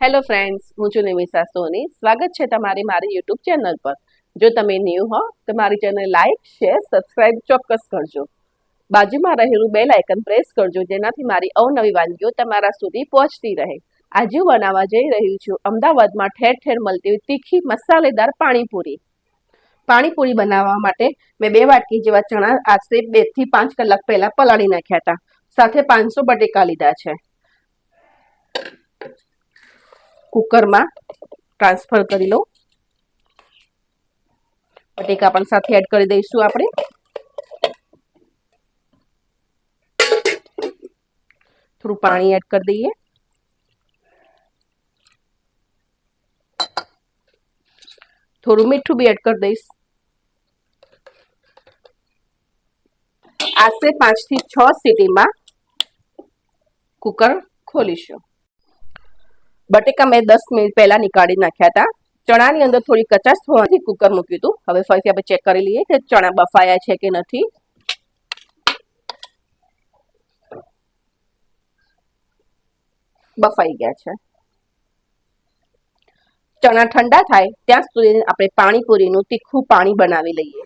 Hello friends, હું છું નિમિષા સોની. સ્વાગત છે તમારી મારી યુટ્યુબ ચેનલ પર. જો તમે ન્યૂ હો તો મારી ચેનલ લાઈક, શેર, સબસ્ક્રાઇબ ચોક્કસ કરજો. બાજુમાં રહેલું બેલ આઇકન પ્રેસ કરજો, જેનાથી મારી અવનવી વાનગીઓ તમારા સુધી પહોંચતી રહે. આજે હું બનાવવા જઈ રહી છું અમદાવાદમાં ઠેર ઠેર મળતી તીખી મસાલેદાર પાણીપુરી. પાણીપુરી બનાવવા માટે મેં 2 વાટકી જેવા ચણા આશરે 2 થી 5 કલાક પહેલા પલાળી નાખ્યા હતા. સાથે 500 બટેકા લીધા છે. કુકરમાં ટ્રાન્સફર કરી લો. બટેકા પણ સાથે એડ કરી દઈશું આપણે. થોડું પાણી એડ કરી દઈએ. થોડું મીઠું બી એડ કરી દઈશ. આશરે 5 થી 6 સીટીમાં કુકર ખોલીશું. બટેકા મેં 10 મિનિટ પહેલા નીકાળી નાખ્યા હતા. ચણાની અંદર થોડી કચાશ હોવાથી કુકર મૂક્યું હતું. હવે ફરીથી આપણે ચેક કરી લઈએ કે ચણા બફાયા છે કે નથી. બફાઈ ગયા છે. ચણા ઠંડા થાય ત્યાં સુધી આપણે પાણીપુરીનું તીખું પાણી બનાવી લઈએ.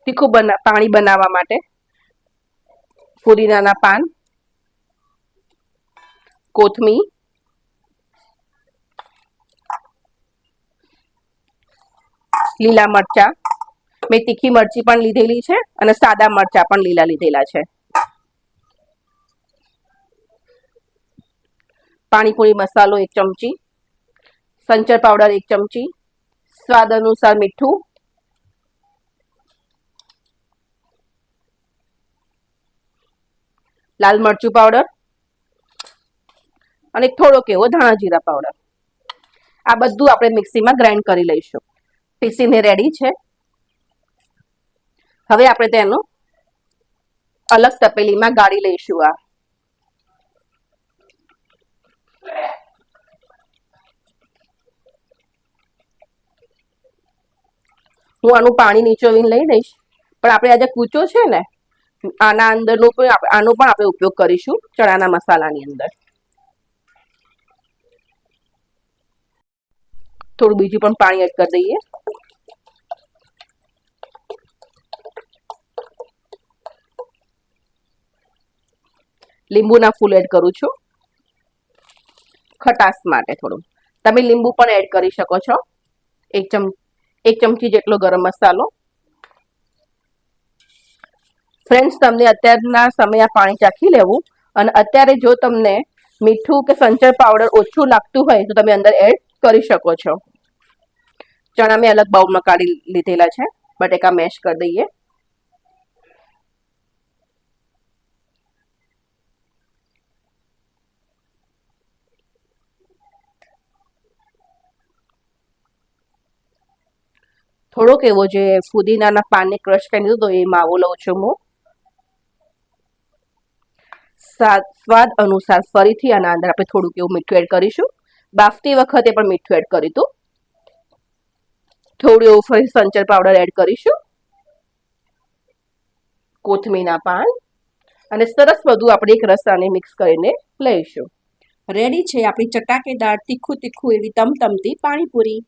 તીખું પાણી બનાવવા માટે ફુદીનાના પાન, કોથમીર, લીલા મરચા, મેં તીખી મરચી પણ લીધેલી છે અને સાદા મરચા પણ લીલા લીધેલા છે. પાણીપુરી મસાલો 1 ચમચી, સંચર પાવડર 1 ચમચી, સ્વાદ અનુસાર મીઠું, લાલ મરચું પાવડર અને થોડોક એવો ધાણા જીરા પાવડર. આ બધું આપણે મિક્સીમાં ગ્રાઇન્ડ કરી લઈશું. પીસીને રેડી છે. હવે આપણે તેનું અલગ તપેલીમાં ગાળી લઈશું. હું આનું પાણી નીચોવીને લઈ લઈશ, પણ આપણે આજે કૂચો છે ને, આના અંદરનો આનો પણ આપણે ઉપયોગ કરીશું ચણાના મસાલાની અંદર. થોડું બીજું પણ પાણી એડ કરી દઈએ. લીંબુના ફૂલ એડ કરું છું ખટાશ માટે. થોડું તમે લીંબુ પણ એડ કરી શકો છો. 1 ચમચી જેટલો ગરમ મસાલો. ફ્રેન્ડ્સ, તમને અત્યારના સમયે આ પાણી ચાખી લેવું, અને અત્યારે જો તમને મીઠું કે સંચર પાવડર ઓછું લાગતું હોય તો તમે અંદર એડ કરી શકો છો. ચણા મેં અલગ બાઉલમાં કાઢી લીધેલા છે. બટેકા મેશ કરી દઈએ. થોડોક એવો જે ફુદીનાના પાનને ક્રશ કરી દીધો એ માવો લઉં છું હું. સ્વાદ અનુસાર ફરીથી આના અંદર આપણે થોડુંક એવું મીઠું એડ કરીશું. બાફતી વખતે પણ મીઠું એડ કર્યું હતું. થોડું એવું ફરી સંચર પાવડર એડ કરીશું, કોથમીરના પાન, અને સરસ બધું આપણે એક રસાને મિક્સ કરીને લઈશું. રેડી છે આપણી ચટાકેદાર તીખું એવી તમતમતી પાણીપુરી.